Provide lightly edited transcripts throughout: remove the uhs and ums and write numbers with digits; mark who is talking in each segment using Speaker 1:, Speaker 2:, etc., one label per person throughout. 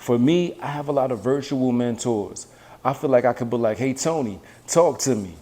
Speaker 1: For me, I have a lot of virtual mentors. I feel like I could be like, hey, Tony, talk to me.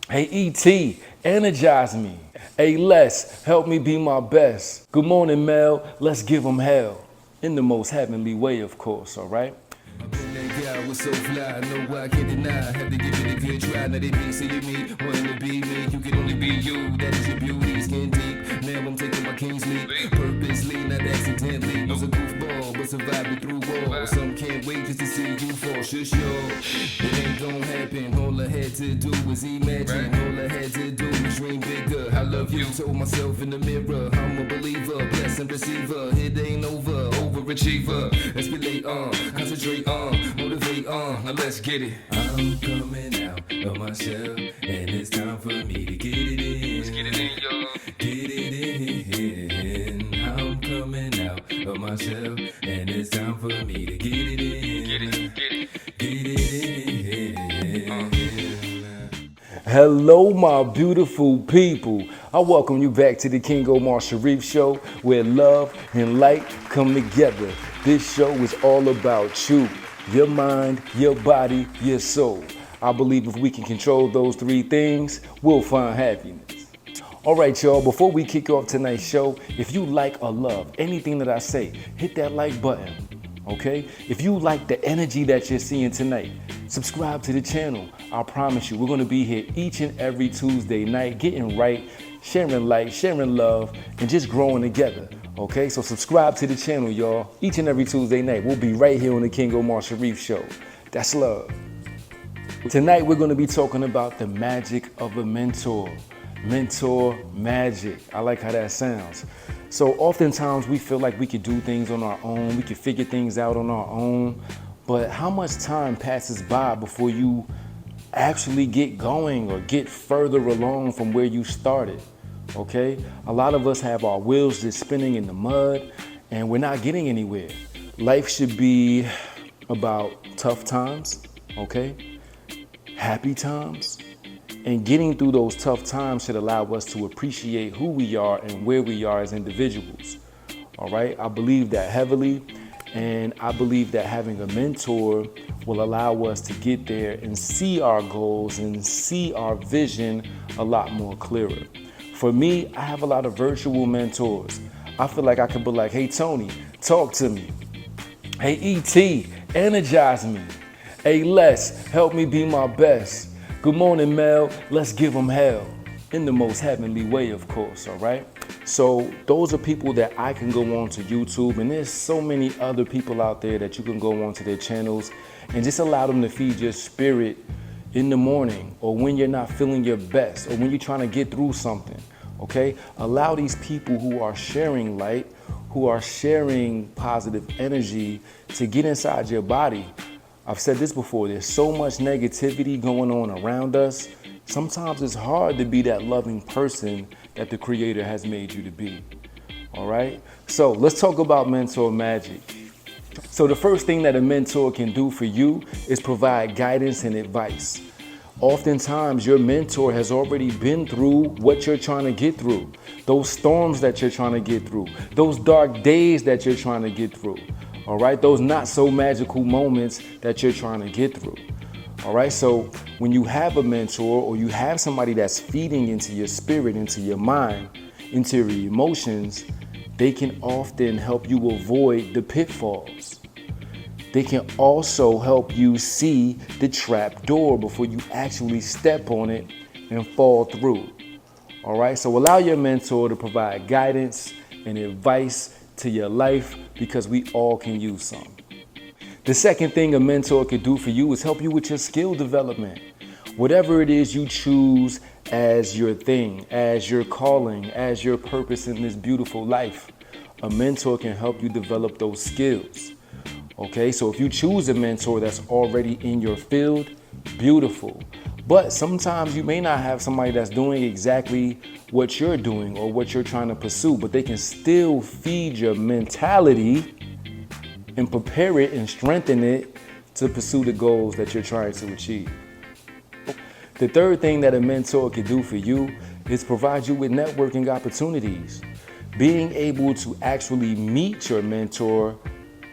Speaker 1: Hey, E.T., energize me. Hey, Les, help me be my best. Good morning, Mel, let's give them hell. In the most heavenly way, of course, all right?
Speaker 2: I've been that guy was so fly, no I can't deny. Had to give it a good try. Now they be seeing me, wanting to be me. You can only be you, that is your beauty, skin deep. Now I'm taking my king's leap, purposely, not accidentally. Was a goofball, but survived it through walls. Some can't wait just to see you fall. Shush, yo, it ain't gon' happen. All I had to do was imagine. All I had to do was dream bigger. I love you, told myself in the mirror. I'm a believer, blessed receiver. It ain't over, overachiever. Let's relate on, concentrate on, motivate on. Now let's get it. I'm coming out of my shell, and it's time for me to get it in. Let's get it in, y'all. Get it in. I'm coming out of my shell, and it's time for me to get it in. Get it, get it, get it in.
Speaker 1: Hello, my beautiful people. I welcome you back to the King Omar Sharif Show, where love and light come together. This show is all about you, your mind, your body, your soul. I believe if we can control those three things, we'll find happiness. All right, y'all, before we kick off tonight's show, if you like or love anything that I say, hit that like button, okay? If you like the energy that you're seeing tonight, subscribe to the channel. I promise you, we're gonna be here each and every Tuesday night, getting right, sharing light, sharing love, and just growing together, okay? So subscribe to the channel, y'all. Each and every Tuesday night, we'll be right here on the King Omar Sharif Show. That's love. Tonight, we're gonna be talking about the magic of a mentor. Mentor magic. I like how that sounds. So oftentimes we feel like we could do things on our own, we could figure things out on our own, but how much time passes by before you actually get going or get further along from where you started, okay? A lot of us have our wheels just spinning in the mud and we're not getting anywhere. Life should be about tough times, okay? Happy times. And getting through those tough times should allow us to appreciate who we are and where we are as individuals. All right, I believe that heavily, and I believe that having a mentor will allow us to get there and see our goals and see our vision a lot more clearer. For me, I have a lot of virtual mentors. I feel like I could be like, hey, Tony, talk to me. Hey, E.T., energize me. Hey, Les, help me be my best. Good morning, Mel, let's give them hell. In the most heavenly way, of course, all right? So those are people that I can go on to YouTube, and there's so many other people out there that you can go on to their channels and just allow them to feed your spirit in the morning or when you're not feeling your best or when you're trying to get through something, okay? Allow these people who are sharing light, who are sharing positive energy to get inside your body. I've said this before, there's so much negativity going on around us. Sometimes it's hard to be that loving person that the Creator has made you to be, all right? So let's talk about mentor magic. So the first thing that a mentor can do for you is provide guidance and advice. Oftentimes your mentor has already been through what you're trying to get through, those storms that you're trying to get through, those dark days that you're trying to get through. All right, those not so magical moments that you're trying to get through. All right, so when you have a mentor or you have somebody that's feeding into your spirit, into your mind, into your emotions, they can often help you avoid the pitfalls. They can also help you see the trap door before you actually step on it and fall through. All right, so allow your mentor to provide guidance and advice to your life because we all can use some. The second thing a mentor could do for you is help you with your skill development. Whatever it is you choose as your thing, as your calling, as your purpose in this beautiful life, a mentor can help you develop those skills. Okay, so if you choose a mentor that's already in your field, beautiful. But sometimes you may not have somebody that's doing exactly what you're doing or what you're trying to pursue, but they can still feed your mentality and prepare it and strengthen it to pursue the goals that you're trying to achieve. The third thing that a mentor can do for you is provide you with networking opportunities. Being able to actually meet your mentor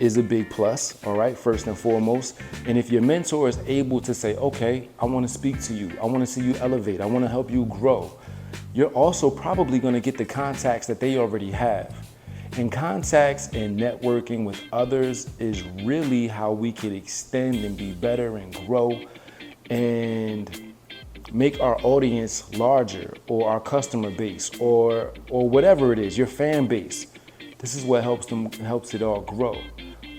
Speaker 1: is a big plus, all right, first and foremost. And if your mentor is able to say, okay, I want to speak to you, I want to see you elevate, I want to help you grow, you're also probably going to get the contacts that they already have. And contacts and networking with others is really how we can extend and be better and grow and make our audience larger, or our customer base, or whatever it is, your fan base. This is what helps it all grow.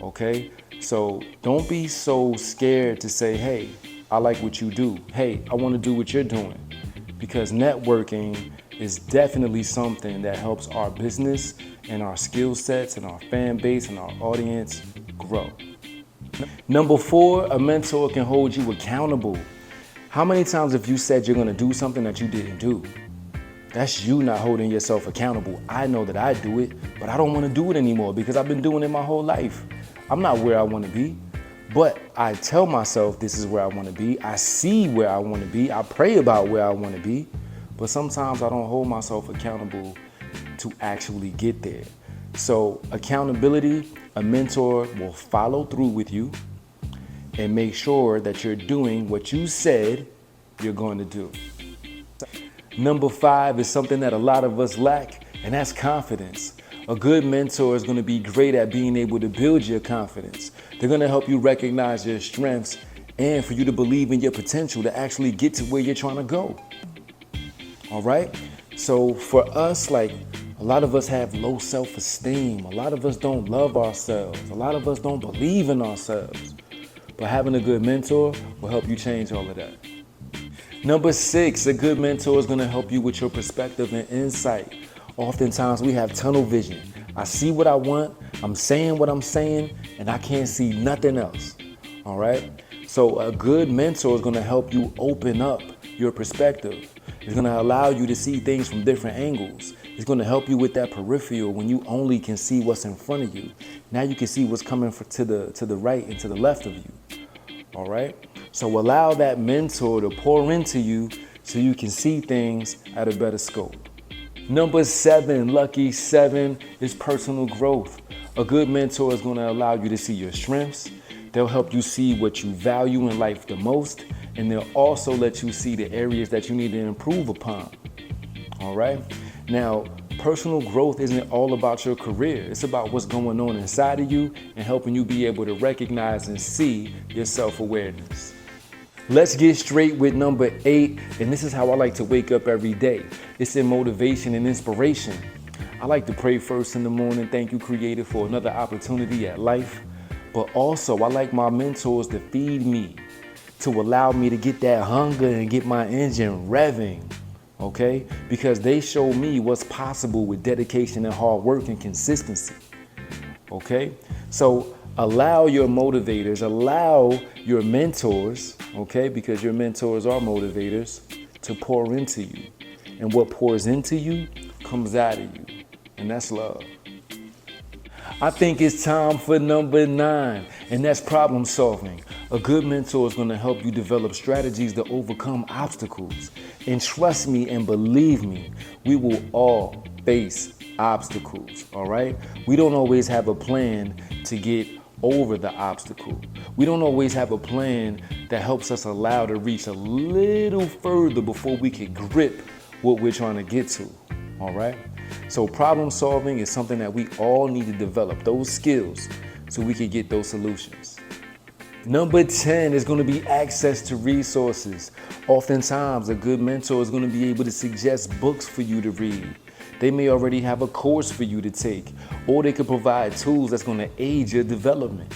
Speaker 1: Okay? So don't be so scared to say, hey, I like what you do. Hey, I want to do what you're doing. Because networking is definitely something that helps our business and our skill sets and our fan base and our audience grow. Number 4, a mentor can hold you accountable. How many times have you said you're gonna do something that you didn't do? That's you not holding yourself accountable. I know that I do it, but I don't wanna do it anymore because I've been doing it my whole life. I'm not where I wanna be, but I tell myself this is where I wanna be. I see where I wanna be. I pray about where I wanna be, but sometimes I don't hold myself accountable to actually get there. So accountability, a mentor will follow through with you and make sure that you're doing what you said you're going to do. Number 5 is something that a lot of us lack, and that's confidence. A good mentor is going to be great at being able to build your confidence. They're going to help you recognize your strengths and for you to believe in your potential to actually get to where you're trying to go. All right? So for us, like, a lot of us have low self-esteem. A lot of us don't love ourselves. A lot of us don't believe in ourselves. But having a good mentor will help you change all of that. Number 6, a good mentor is going to help you with your perspective and insight. Oftentimes we have tunnel vision. I see what I want, I'm saying what I'm saying, and I can't see nothing else. All right? So a good mentor is going to help you open up your perspective. It's going to allow you to see things from different angles. It's going to help you with that peripheral when you only can see what's in front of you. Now you can see what's coming to the right and to the left of you. All right? So allow that mentor to pour into you so you can see things at a better scope. Number 7, lucky 7, is personal growth. A good mentor is going to allow you to see your strengths. They'll help you see what you value in life the most, and they'll also let you see the areas that you need to improve upon. All right? Now, personal growth isn't all about your career. It's about what's going on inside of you and helping you be able to recognize and see your self-awareness. Let's get straight with number 8, and this is how I like to wake up every day. It's in motivation and inspiration. I like to pray first in the morning, thank you, Creator, for another opportunity at life. But also, I like my mentors to feed me, to allow me to get that hunger and get my engine revving. Okay? Because they show me what's possible with dedication and hard work and consistency. Okay? So allow your motivators, allow your mentors, okay? Because your mentors are motivators, to pour into you. And what pours into you comes out of you. And that's love. I think it's time for number 9, and that's problem solving. A good mentor is going to help you develop strategies to overcome obstacles. And trust me and believe me, we will all face obstacles, all right? We don't always have a plan to get over the obstacle. We don't always have a plan that helps us allow to reach a little further before we can grip what we're trying to get to, all right? So problem solving is something that we all need to develop, those skills, so we can get those solutions. Number 10 is going to be access to resources. Oftentimes, a good mentor is going to be able to suggest books for you to read. They may already have a course for you to take, or they could provide tools that's going to aid your development.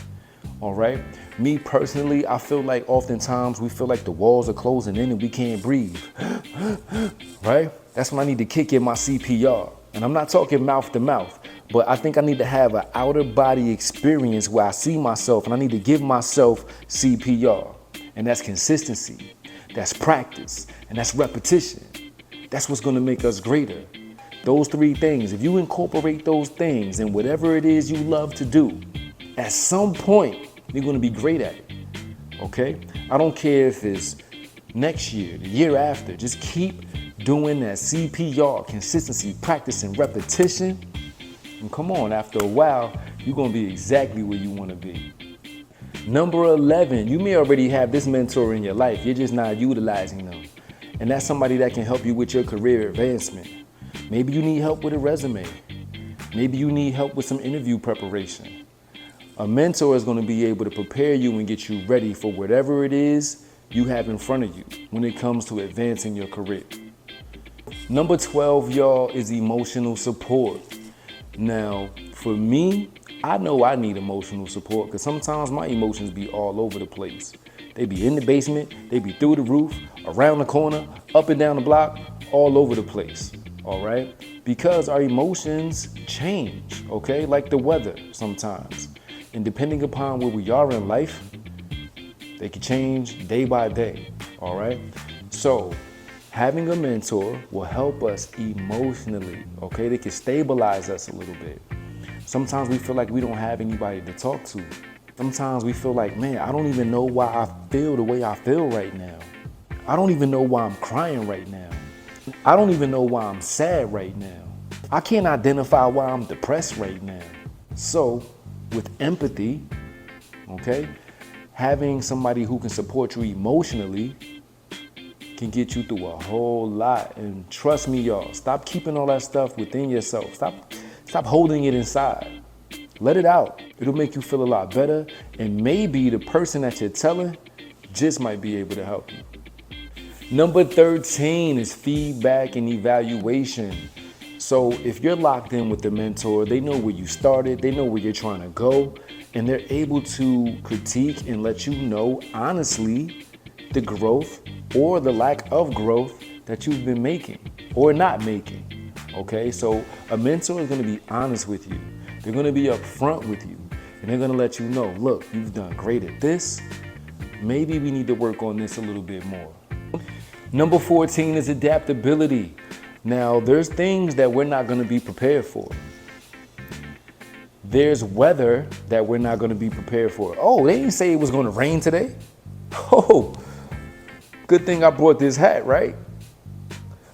Speaker 1: All right? Me personally, I feel like oftentimes we feel like the walls are closing in and we can't breathe. Right? That's when I need to kick in my CPR. And I'm not talking mouth to mouth, but I think I need to have an outer body experience where I see myself and I need to give myself CPR. And that's consistency, that's practice, and that's repetition. That's what's going to make us greater. Those 3 things, if you incorporate those things in whatever it is you love to do, at some point, you're going to be great at it. Okay? I don't care if it's next year, the year after, just keep doing that CPR, consistency, practice, and repetition. And come on, after a while, you're gonna be exactly where you wanna be. Number 11, you may already have this mentor in your life, you're just not utilizing them. And that's somebody that can help you with your career advancement. Maybe you need help with a resume. Maybe you need help with some interview preparation. A mentor is gonna be able to prepare you and get you ready for whatever it is you have in front of you when it comes to advancing your career. Number 12, y'all, is emotional support. Now, for me, I know I need emotional support because sometimes my emotions be all over the place. They be in the basement, they be through the roof, around the corner, up and down the block, all over the place, all right? Because our emotions change, okay? Like the weather sometimes. And depending upon where we are in life, they can change day by day, all right? So having a mentor will help us emotionally, okay? They can stabilize us a little bit. Sometimes we feel like we don't have anybody to talk to. Sometimes we feel like, man, I don't even know why I feel the way I feel right now. I don't even know why I'm crying right now. I don't even know why I'm sad right now. I can't identify why I'm depressed right now. So with empathy, okay, having somebody who can support you emotionally can get you through a whole lot. And trust me, y'all, stop keeping all that stuff within yourself. Stop holding it inside. Let it out. It'll make you feel a lot better. And maybe the person that you're telling just might be able to help you. Number 13 is feedback and evaluation. So if you're locked in with the mentor, they know where you started, they know where you're trying to go, and they're able to critique and let you know honestly the growth or the lack of growth that you've been making or not making. Okay, so a mentor is going to be honest with you. They're going to be upfront with you, and they're going to let you know, look, you've done great at this. Maybe we need to work on this a little bit more. Number 14 is adaptability. Now, there's things that we're not going to be prepared for. There's weather that we're not going to be prepared for. Oh, they didn't say it was going to rain today. Oh, good thing I brought this hat, right?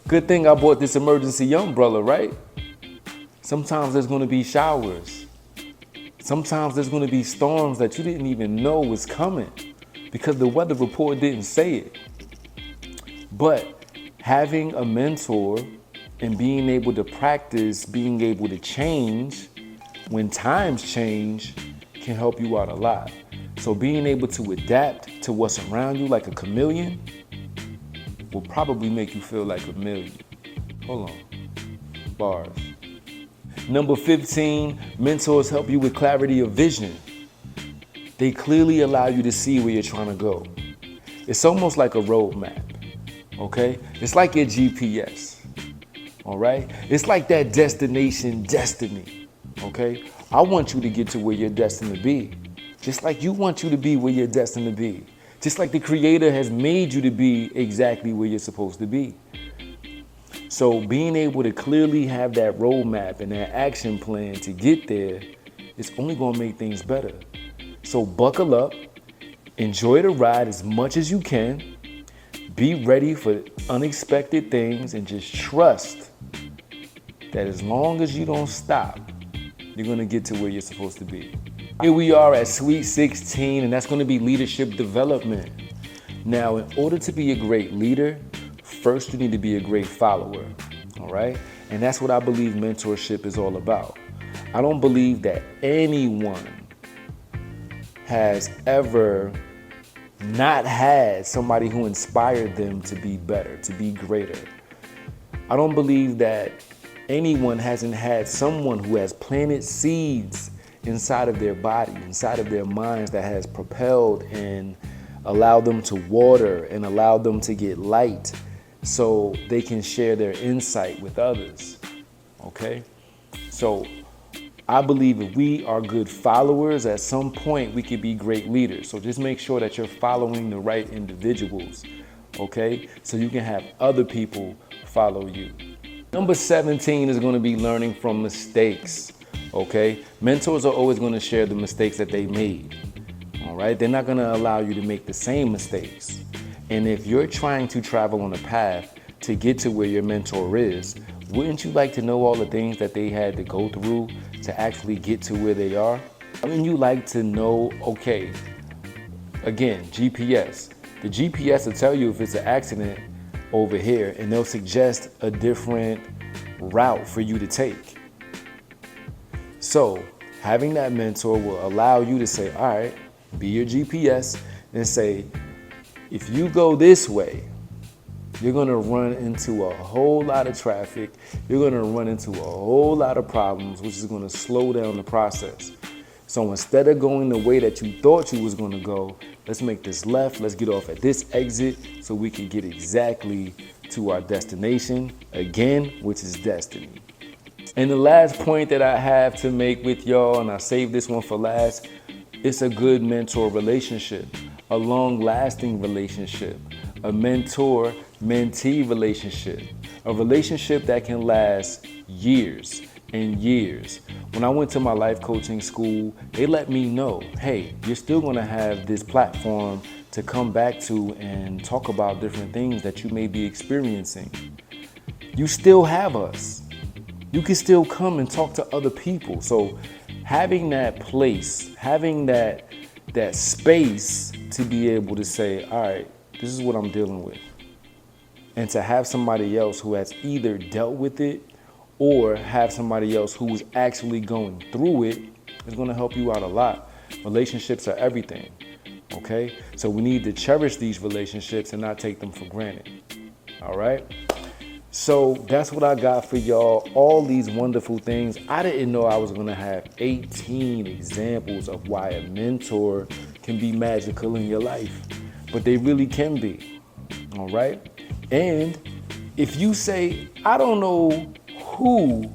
Speaker 1: Good thing I bought this emergency umbrella, right? Sometimes there's going to be showers. Sometimes there's going to be storms that you didn't even know was coming because the weather report didn't say it. But having a mentor and being able to practice, being able to change when times change can help you out a lot. So being able to adapt to what's around you like a chameleon will probably make you feel like a million. Hold on. Bars. Number 15, mentors help you with clarity of vision. They clearly allow you to see where you're trying to go. It's almost like a roadmap, okay? It's like your GPS, all right? It's like that destination destiny, okay? I want you to get to where you're destined to be, just like you want you to be where you're destined to be, just like the Creator has made you to be exactly where you're supposed to be. So being able to clearly have that roadmap and that action plan to get there is only gonna make things better. So buckle up, enjoy the ride as much as you can, be ready for unexpected things, and just trust that as long as you don't stop, you're gonna get to where you're supposed to be. Here we are at Sweet 16, and that's gonna be leadership development. Now, in order to be a great leader, first you need to be a great follower, all right? And that's what I believe mentorship is all about. I don't believe that anyone has ever not had somebody who inspired them to be better, to be greater. I don't believe that anyone hasn't had someone who has planted seeds inside of their body, inside of their minds, that has propelled and allowed them to water and allowed them to get light so they can share their insight with others, okay? So I believe if we are good followers, at some point we could be great leaders. So just make sure that you're following the right individuals, okay? So you can have other people follow you. Number 17 is going to be learning from mistakes, okay? Mentors are always going to share the mistakes that they made, all right? They're not going to allow you to make the same mistakes. And if you're trying to travel on a path to get to where your mentor is, wouldn't you like to know all the things that they had to go through to actually get to where they are? I mean, you like to know, okay, again, GPS. The GPS will tell you if it's an accident over here, and they'll suggest a different route for you to take. So having that mentor will allow you to say, all right, be your GPS and say, if you go this way, you're gonna run into a whole lot of traffic. You're gonna run into a whole lot of problems, which is gonna slow down the process. So instead of going the way that you thought you was gonna go, let's make this left, let's get off at this exit so we can get exactly to our destination, again, which is destiny. And the last point that I have to make with y'all, and I saved this one for last, it's a good mentor relationship, a long-lasting relationship, a mentor-mentee relationship, a relationship that can last years and years. When I went to my life coaching school, they let me know, hey, you're still gonna have this platform to come back to and talk about different things that you may be experiencing. You still have us. You can still come and talk to other people. So having that place, having that space to be able to say, all right, this is what I'm dealing with. And to have somebody else who has either dealt with it or have somebody else who is actually going through it is gonna help you out a lot. Relationships are everything, okay? So we need to cherish these relationships and not take them for granted, all right? So that's what I got for y'all, all these wonderful things. I didn't know I was gonna have 18 examples of why a mentor can be magical in your life, but they really can be, all right? And if you say, I don't know who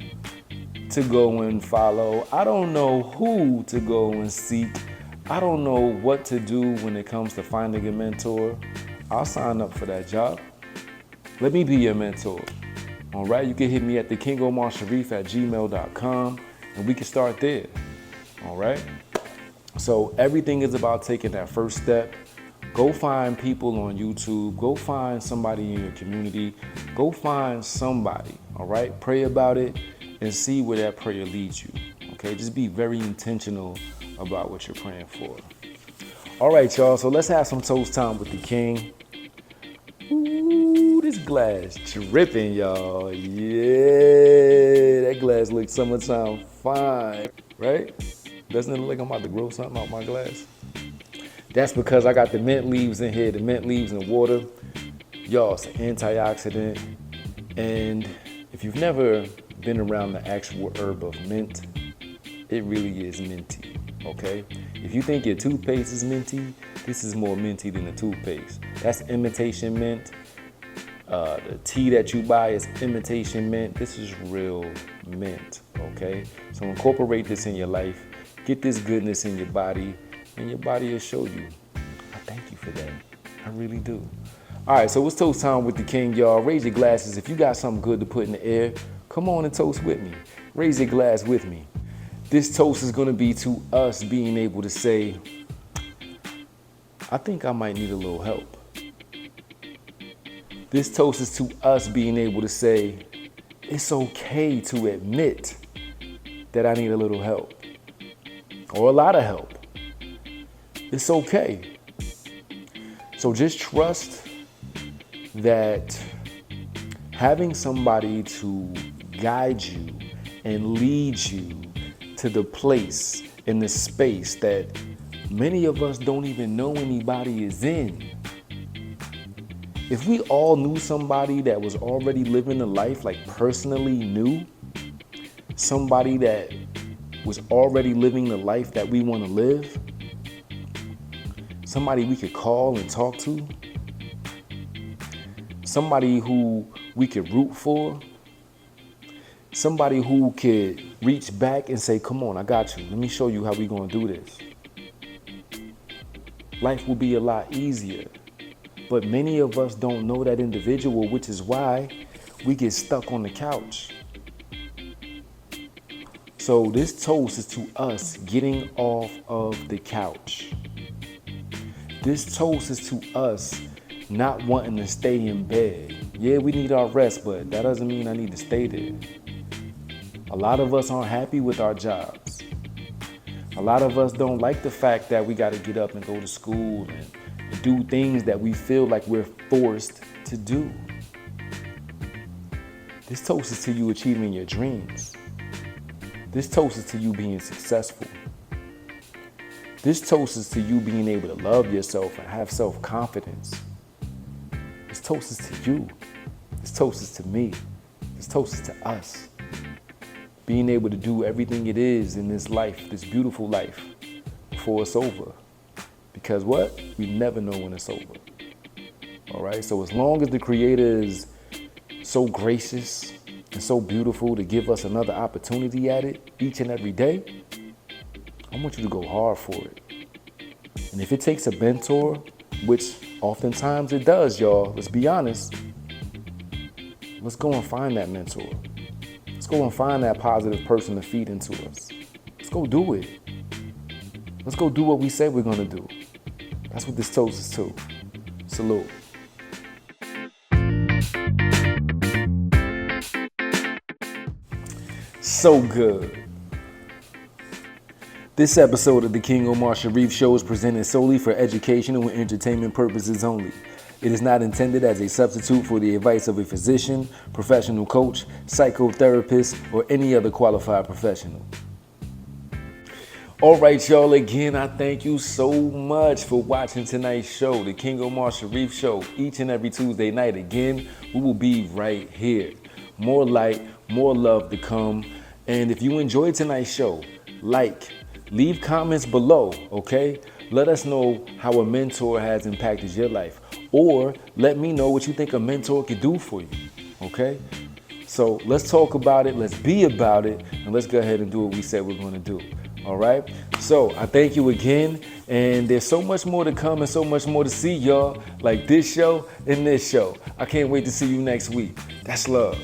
Speaker 1: to go and follow, I don't know who to go and seek, I don't know what to do when it comes to finding a mentor, I'll sign up for that job. Let me be your mentor. All right, you can hit me at thekingomarsharif@gmail.com and we can start there. All right. So everything is about taking that first step. Go find people on YouTube. Go find somebody in your community. Go find somebody. All right. Pray about it and see where that prayer leads you. Okay. Just be very intentional about what you're praying for. All right, y'all. So let's have some toast time with the king. Ooh, this glass dripping, y'all. Yeah, that glass looks summertime fine, right? Doesn't it look like I'm about to grow something out my glass? That's because I got the mint leaves in here, the mint leaves and water. Y'all, it's an antioxidant. And if you've never been around the actual herb of mint, it really is minty, okay? If you think your toothpaste is minty, this is more minty than the toothpaste. That's imitation mint. The tea that you buy is imitation mint. This is real mint, okay? So incorporate this in your life. Get this goodness in your body, and your body will show you. I thank you for that. I really do. All right, so it's toast time with the king, y'all. Raise your glasses. If you got something good to put in the air, come on and toast with me. Raise your glass with me. This toast is gonna be to us being able to say, I think I might need a little help. This toast is to us being able to say, it's okay to admit that I need a little help or a lot of help. It's okay. So just trust that having somebody to guide you and lead you to the place in the space that many of us don't even know anybody is in. If we all knew somebody that was already living a life, like personally knew somebody that was already living the life that we want to live, somebody we could call and talk to, somebody who we could root for, somebody who could reach back and say, come on, I got you. Let me show you how we gonna do this. Life will be a lot easier. But many of us don't know that individual, which is why we get stuck on the couch. So this toast is to us getting off of the couch. This toast is to us not wanting to stay in bed. Yeah, we need our rest, but that doesn't mean I need to stay there. A A lot of us aren't happy with our jobs. A lot of us don't like the fact that we got to get up and go to school and do things that we feel like we're forced to do. This toast is to you achieving your dreams. This toast is to you being successful. This toast is to you being able to love yourself and have self-confidence. This toast is to you. This toast is to me. This toast is to us. Being able to do everything it is in this life, this beautiful life, before it's over. Because what? We never know when it's over. All right? So as long as the Creator is so gracious and so beautiful to give us another opportunity at it each and every day, I want you to go hard for it. And if it takes a mentor, which oftentimes it does, y'all, let's be honest, let's go and find that mentor. Let's go and find that positive person to feed into us. Let's go do it. Let's go do what we said we're going to do. That's what this toast is to. Salute. So good. This episode of the King Omar Sharif Show is presented solely for educational and entertainment purposes only. It is not intended as a substitute for the advice of a physician, professional coach, psychotherapist, or any other qualified professional. All right, y'all, again, I thank you so much for watching tonight's show, the King Omar Sharif Show, each and every Tuesday night. Again, we will be right here. More light, more love to come. And if you enjoyed tonight's show, leave comments below, okay? Let us know how a mentor has impacted your life. Or let me know what you think a mentor could do for you, okay? So let's talk about it, let's be about it, and let's go ahead and do what we said we're gonna do, all right? So I thank you again, and there's so much more to come and so much more to see, y'all, like this show and this show. I can't wait to see you next week. That's love.